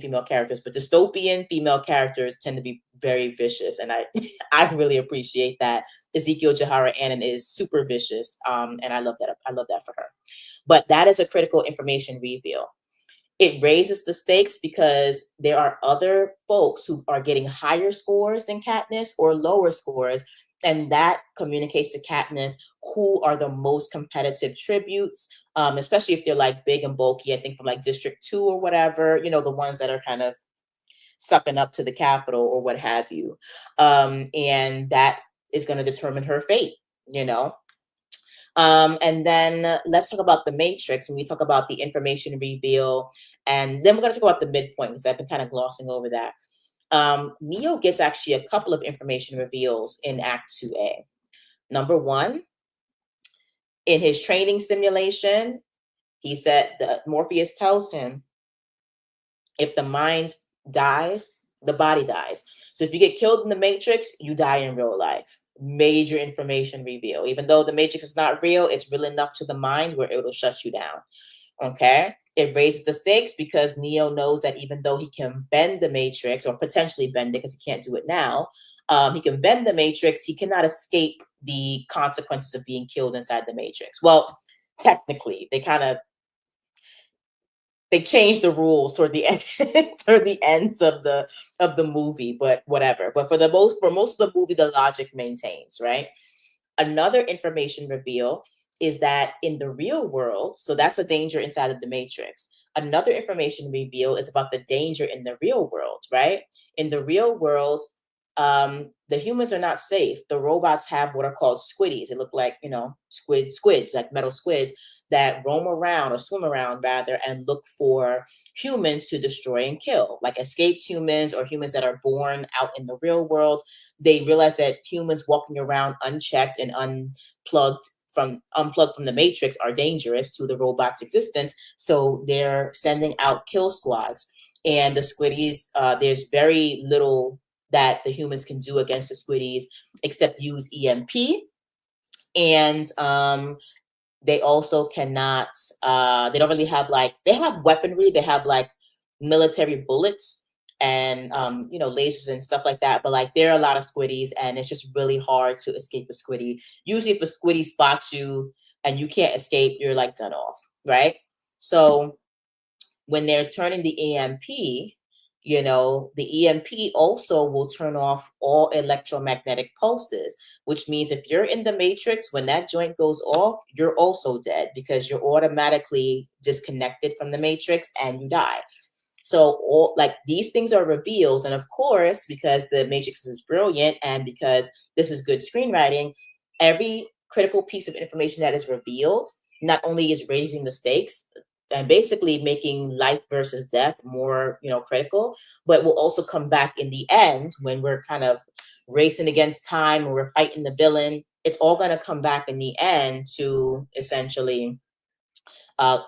female characters, but dystopian female characters tend to be very vicious, and I I really appreciate that. Ezekiel Jahara Annan is super vicious, and I love that. I love that for her. But that is a critical information reveal. It raises the stakes because there are other folks who are getting higher scores than Katniss or lower scores. And that communicates to Katniss who are the most competitive tributes, especially if they're like big and bulky. I think from like District 2 or whatever, you know, the ones that are kind of sucking up to the Capitol or what have you. And that is going to determine her fate, you know. And then let's talk about the Matrix when we talk about the information reveal. And then we're going to talk about the midpoint because I've been kind of glossing over that. Neo gets actually a couple of information reveals in Act 2A. Number one, in his training simulation, he said that Morpheus tells him if the mind dies, the body dies. So if you get killed in the Matrix, you die in real life. Major information reveal. Even though the Matrix is not real, it's real enough to the mind where it'll shut you down. Okay. It raises the stakes because Neo knows that even though he can bend the Matrix, or potentially bend it because he can't do it now, he can bend the Matrix, he cannot escape the consequences of being killed inside the Matrix. Well, technically, they changed the rules toward the end toward the ends of the movie, but whatever. But for most of the movie, the logic maintains, right? Another information reveal is that in the real world, so that's a danger inside of the Matrix. Another information reveal is about the danger in the real world, right? In the real world, the humans are not safe. The robots have what are called squiddies. It look like, you know, squids, like metal squids that roam around or swim around rather and look for humans to destroy and kill, like escaped humans or humans that are born out in the real world. They realize that humans walking around unchecked and unplugged from the matrix are dangerous to the robot's existence. So they're sending out kill squads. And the squiddies, there's very little that the humans can do against the squiddies except use EMP. And they also cannot, they don't really have like, they have weaponry, they have like military bullets and, you know, lasers and stuff like that. But like, there are a lot of squiddies and it's just really hard to escape a squiddy. Usually if a squiddy spots you and you can't escape, you're like done off, right? So when they're turning the EMP, you know, the EMP also will turn off all electromagnetic pulses, which means if you're in the matrix, when that joint goes off, you're also dead because you're automatically disconnected from the matrix and you die. So all like these things are revealed. And of course, because the Matrix is brilliant and because this is good screenwriting, every critical piece of information that is revealed not only is raising the stakes and basically making life versus death more, you know, critical, but will also come back in the end when we're kind of racing against time and we're fighting the villain. It's all going to come back in the end to essentially uh,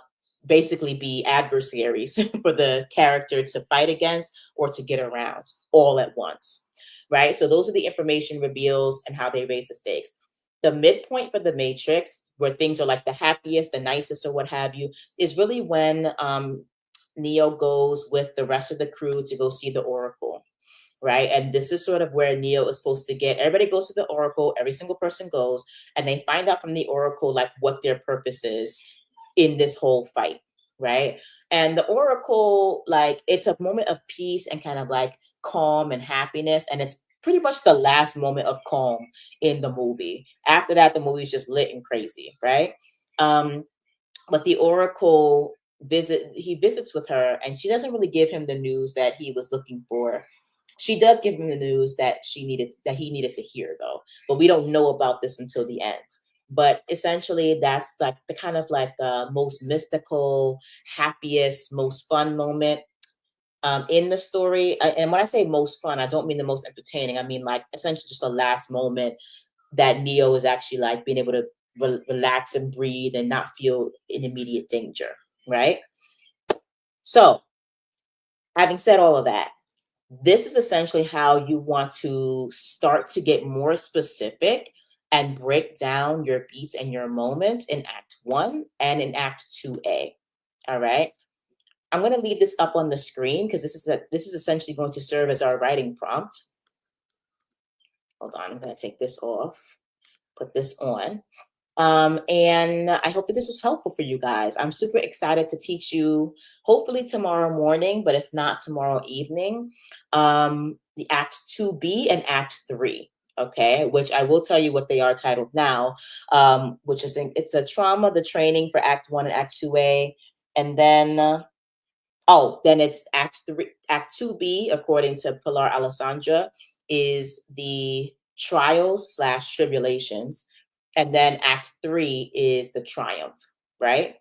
basically be adversaries for the character to fight against or to get around all at once, right? So those are the information reveals and how they raise the stakes. The midpoint for the Matrix, where things are like the happiest, the nicest, or what have you, is really when Neo goes with the rest of the crew to go see the Oracle, right? And this is sort of where Neo is supposed to get. Everybody goes to the Oracle, every single person goes, and they find out from the Oracle like what their purpose is in this whole fight, right? And the Oracle, like, it's a moment of peace and kind of like calm and happiness. And it's pretty much the last moment of calm in the movie. After that, the movie's just lit and crazy, right? Um, but the Oracle he visits with her and she doesn't really give him the news that he was looking for. She does give him the news that he needed to hear though, but we don't know about this until the end. But essentially, that's like the kind of like most mystical, happiest, most fun moment in the story. And when I say most fun, I don't mean the most entertaining. I mean like essentially just the last moment that Neo is actually like being able to relax and breathe and not feel in immediate danger, right? So, having said all of that, this is essentially how you want to start to get more specific and break down your beats and your moments in Act 1 and in Act 2A. All right. I'm going to leave this up on the screen because this is essentially going to serve as our writing prompt. Hold on, I'm going to take this off, put this on. And I hope that this was helpful for you guys. I'm super excited to teach you, hopefully tomorrow morning, but if not tomorrow evening, the Act 2B and Act 3. Okay, which I will tell you what they are titled now, which is it's a trauma, the training for Act 1 and Act 2A. And then then it's Act 3, Act 2B, according to Pilar Alessandra, is the trials slash tribulations. And then Act 3 is the triumph, right?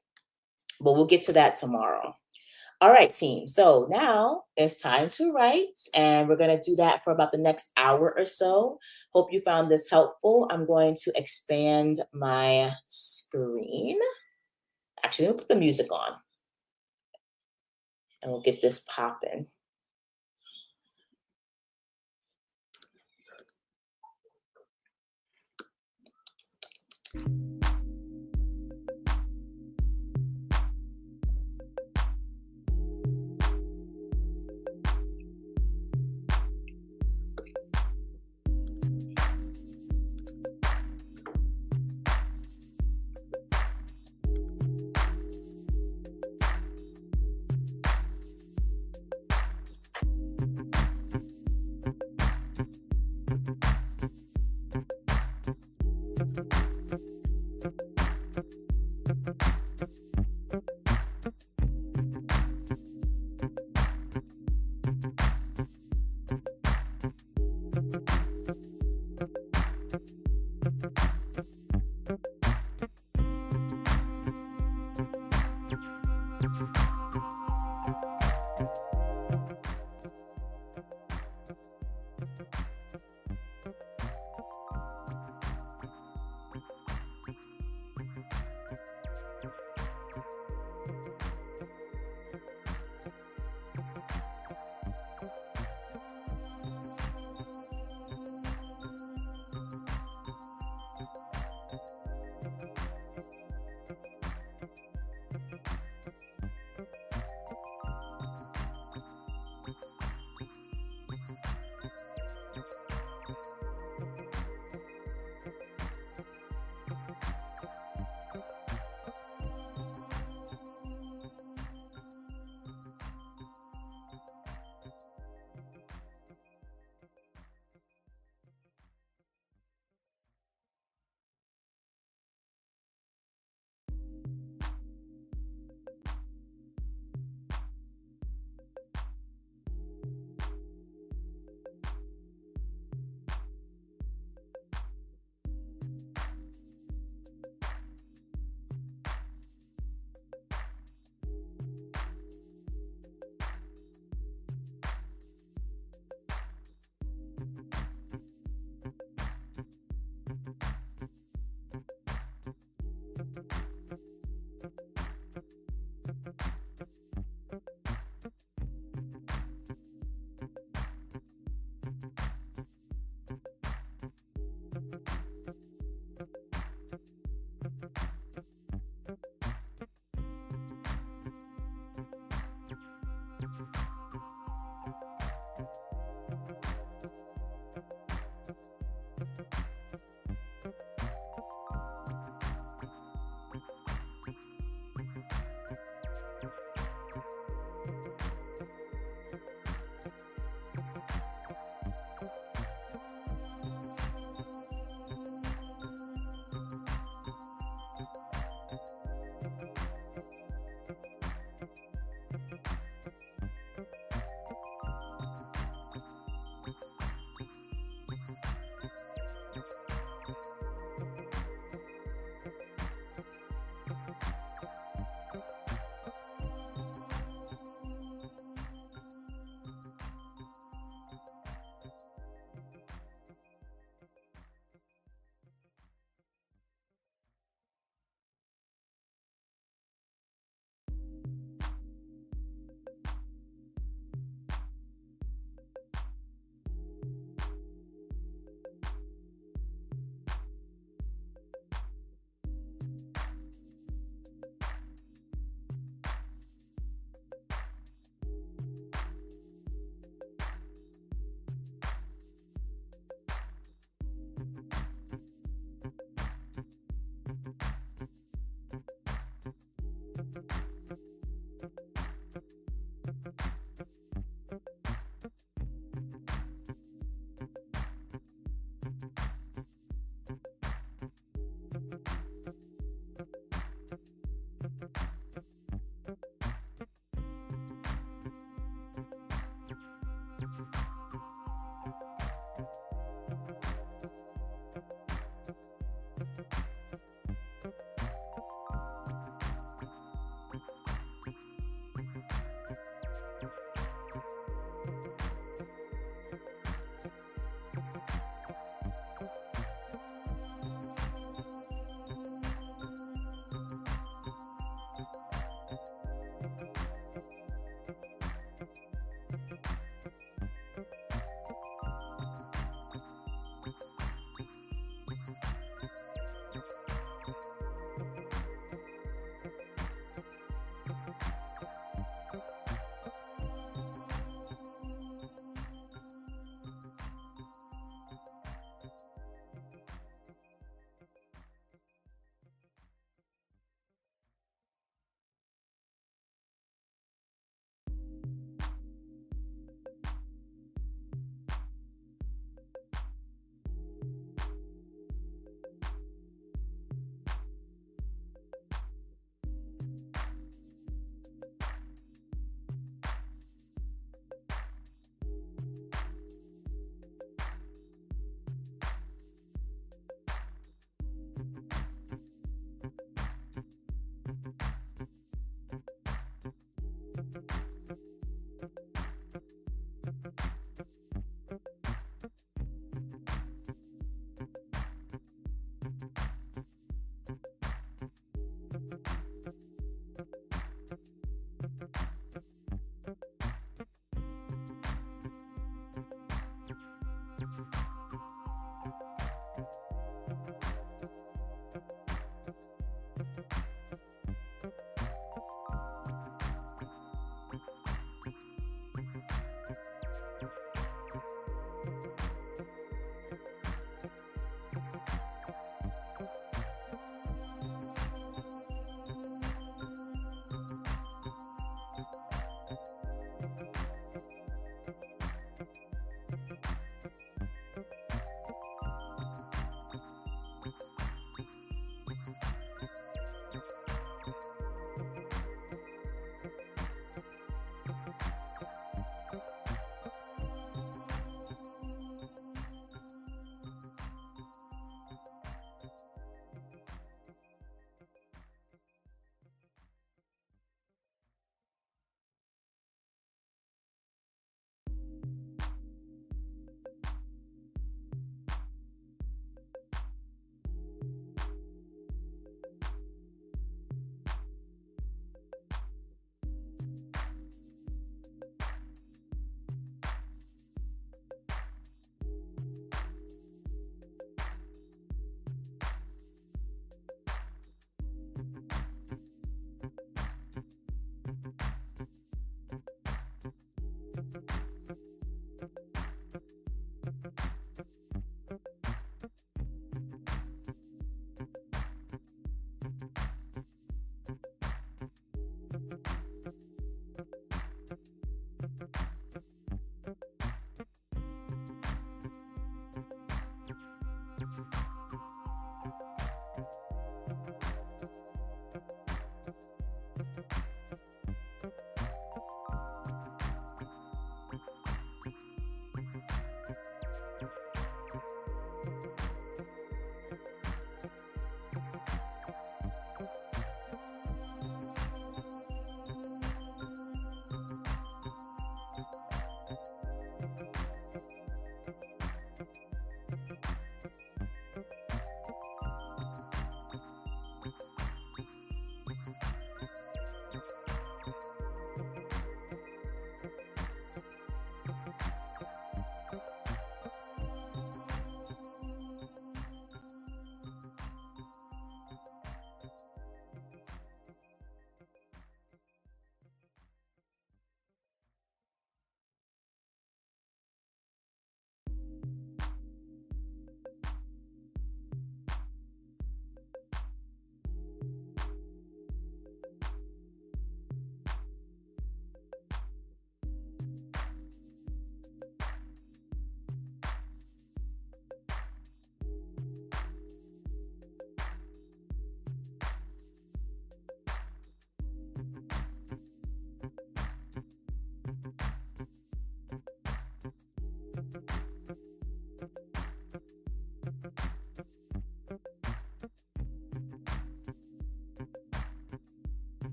But we'll get to that tomorrow. All right, team. So now it's time to write, and we're going to do that for about the next hour or so. Hope you found this helpful. I'm going to expand my screen. Actually, let me put the music on, and we'll get this popping.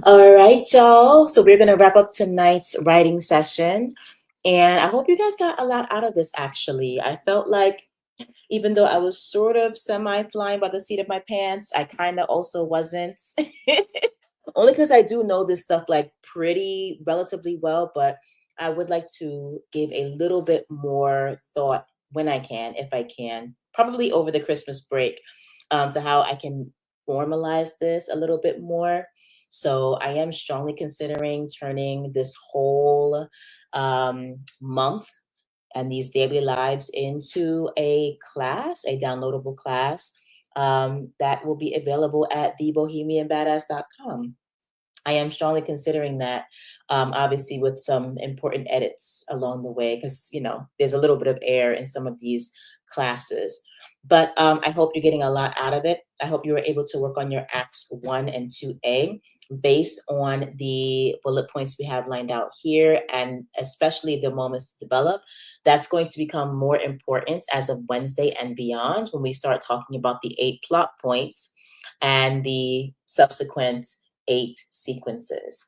All right, y'all. So we're going to wrap up tonight's writing session. And I hope you guys got a lot out of this, actually. I felt like even though I was sort of semi flying by the seat of my pants, I kind of also wasn't. Only because I do know this stuff like pretty relatively well, but I would like to give a little bit more thought when I can, if I can, probably over the Christmas break, to how I can formalize this a little bit more. So I am strongly considering turning this whole month and these daily lives into a class, a downloadable class that will be available at thebohemianbadass.com. I am strongly considering that, obviously, with some important edits along the way, because there's a little bit of air in some of these classes. But I hope you're getting a lot out of it. I hope you were able to work on your Acts 1 and 2A based on the bullet points we have lined out here, and especially the moments to develop. That's going to become more important as of Wednesday and beyond when we start talking about the 8 plot points and the subsequent 8 sequences.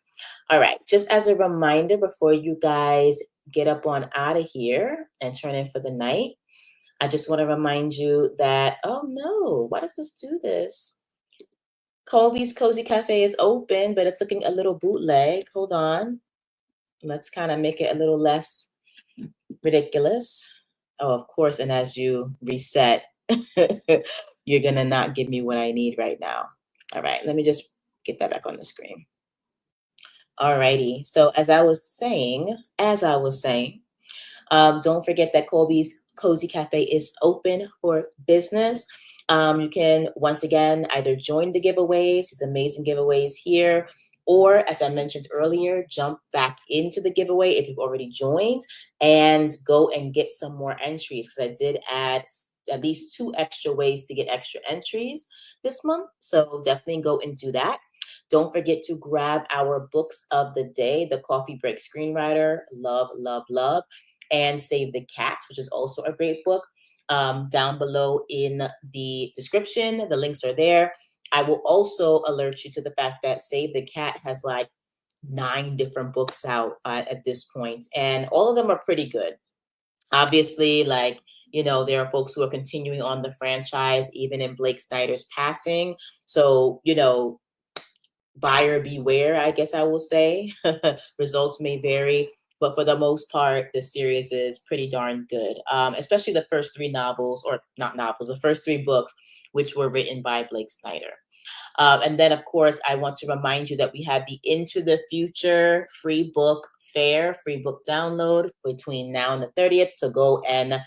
All right, just as a reminder before you guys get up on out of here and turn in for the night, I just want to remind you that, oh no, why does this do this? Colby's Cozy Cafe is open, but it's looking a little bootleg. Hold on. Let's kind of make it a little less ridiculous. Oh, of course, and as you reset, you're going to not give me what I need right now. All right, let me just get that back on the screen. Alrighty. So don't forget that Colby's Cozy Cafe is open for business. You can once again either join the giveaways, these amazing giveaways here, or as I mentioned earlier, jump back into the giveaway if you've already joined and go and get some more entries, because I did add at least 2 extra ways to get extra entries this month. So definitely go and do that. Don't forget to grab our books of the day, The Coffee Break Screenwriter, love, love, love, and Save the Cat, which is also a great book. Down below in the description, the links are there. I will also alert you to the fact that Save the Cat has like 9 different books out at this point, and all of them are pretty good. Obviously, there are folks who are continuing on the franchise, even in Blake Snyder's passing. So, buyer beware, I guess I will say. Results may vary, but for the most part, the series is pretty darn good, especially the first 3 novels, or not novels, the first 3 books, which were written by Blake Snyder. And then, of course, I want to remind you that we have the Into the Future free book fair, free book download between now and the 30th. So go and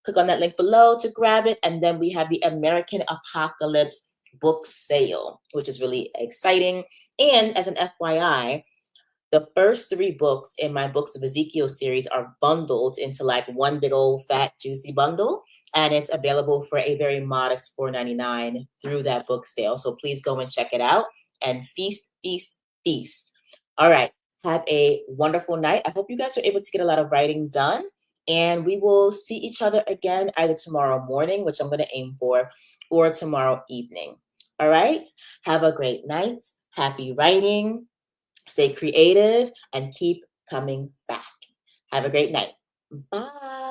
click on that link below to grab it. And then we have the American Apocalypse book sale, which is really exciting. And as an FYI, the first 3 books in my Books of Ezekiel series are bundled into like one big old fat juicy bundle, and it's available for a very modest $4.99 through that book sale. So please go and check it out and feast, feast, feast. All right, have a wonderful night. I hope you guys are able to get a lot of writing done, and we will see each other again either tomorrow morning, which I'm going to aim for, or tomorrow evening. All right, have a great night. Happy writing. Stay creative and keep coming back. Have a great night. Bye.